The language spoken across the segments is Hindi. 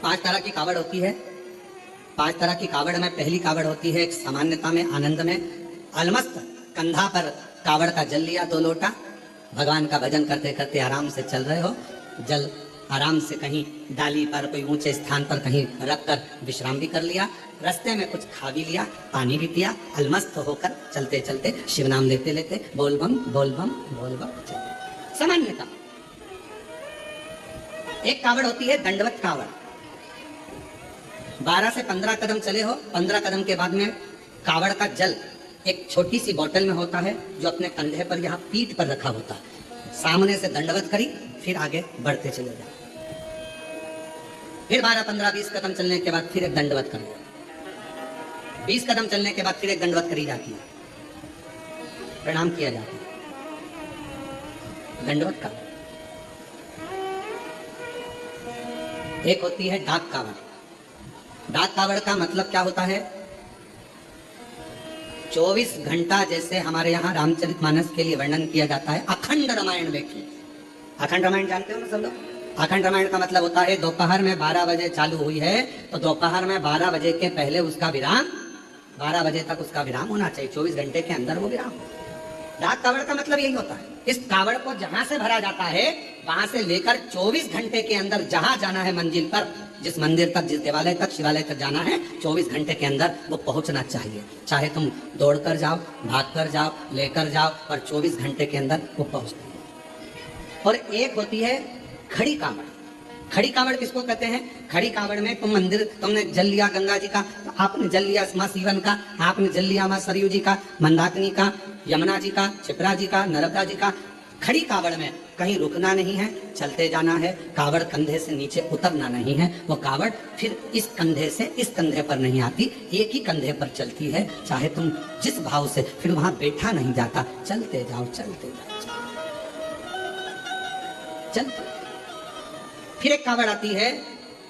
पांच तरह की कावड़ होती है। पांच तरह की कावड़ में पहली कावड़ होती है एक सामान्यता में, आनंद में, अलमस्त, कंधा पर कावड़ का जल लिया 2 लोटा, भगवान का भजन करते करते आराम से चल रहे हो, जल आराम से कहीं डाली पर कोई ऊंचे स्थान पर कहीं रख कर विश्राम भी कर लिया, रास्ते में कुछ खा भी लिया, पानी भी पिया, अलमस्त होकर चलते चलते शिव नाम लेते लेते बोल बम बोल बम बोल बम चलते। सामान्यता एक कावड़ होती है दंडवत कावड़। 12 से 15 कदम चले हो, 15 कदम के बाद में कावड़ का जल एक छोटी सी बोतल में होता है जो अपने कंधे पर यहाँ पीठ पर रखा होता है। सामने से दंडवत करी, फिर आगे बढ़ते चले जाओ, फिर 12, 15, 20 कदम चलने के बाद फिर एक दंडवत कर लो, 20 कदम चलने के बाद फिर एक दंडवत करी जाती है, प्रणाम किया जाता है, दंडवत का। एक होती है डाक कावड़। डाक कावड़ का मतलब क्या होता है? 24 घंटा जैसे हमारे यहाँ रामचरितमानस के लिए वर्णन किया जाता है, अखंड रामायण देखिए। अखंड रामायण जानते हो ना सब लोग? अखंड रामायण का मतलब होता है दोपहर में 12 बजे चालू हुई है तो दोपहर में 12 बजे के पहले उसका विराम, 12 बजे तक उसका विराम होना चाहिए, 24 घंटे के अंदर वो विराम। डाक कावड़ का मतलब यही होता है। इस कावड़ को जहां से भरा जाता है वहां से लेकर 24 घंटे के अंदर जहां जाना है मंजिल पर, जिस मंदिर तक, जिस देवालय तक, शिवालय तक जाना है, 24 घंटे के अंदर वो पहुंचना चाहिए। चाहे तुम दौड़कर जाओ, भागकर जाओ, लेकर जाओ, पर 24 घंटे के अंदर वो पहुंचती है। और एक होती है खड़ी कावड़। खड़ी कावड़ किसको कहते हैं? खड़ी कावड़ में तुम मंदिर, तुमने जल लिया गंगा जी का, तो आपने जल लिया माँ सीवन का, आपने जल लिया माँ सरयू जी का, मंदाकिनी का, यमुना जी का, क्षिप्रा जी का, नर्मदा जी का। खड़ी कावड़ में कहीं रुकना नहीं है, चलते जाना है, कावड़ कंधे से नीचे उतरना नहीं है। वो कावड़ फिर इस कंधे से इस कंधे पर नहीं आती, एक ही कंधे पर चलती है। चाहे तुम जिस भाव से, फिर वहां बैठा नहीं जाता, चलते जाओ चलते जाओ चलते। फिर एक कावड़ आती है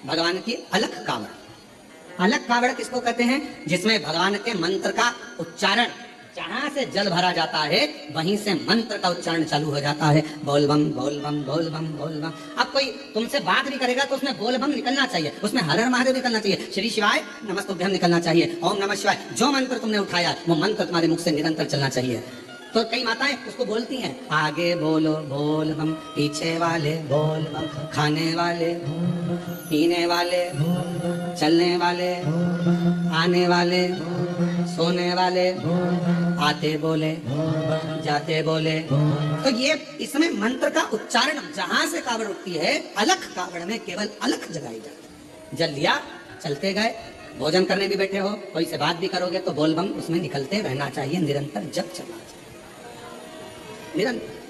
भगवान की अलख कावड़। अलख कावड़ किसको कहते हैं? जिसमें भगवान के मंत्र का उच्चारण, जहां से जल भरा जाता है वहीं से मंत्र का उच्चारण चालू हो जाता है, बोल बम बोल बम बोल बम बोल बम। अब कोई तुमसे बात भी करेगा तो उसमें बोल बम निकलना चाहिए, उसमें हर हर महादेव निकलना चाहिए, श्री शिवाय नमस्तुभ्यम निकलना चाहिए, ओम नमः शिवाय। जो मंत्र तुमने उठाया वो मंत्र तुम्हारे मुख से निरंतर चलना चाहिए। तो कई माताएं उसको बोलती हैं, आगे बोलो बोल बम, पीछे वाले बोल बम, खाने वाले, पीने वाले, चलने वाले, आने वाले, सोने वाले, आते बोले, जाते बोले। तो ये इसमें मंत्र का उच्चारण जहां से कावड़ उठती है, अलख कावड़ में केवल अलख जगाई जाती है। जल लिया, चलते गए, भोजन करने भी बैठे हो, कोई से बात भी करोगे तो बोल बम उसमें निकलते रहना चाहिए, निरंतर जप चलना चाहिए, निरंतर।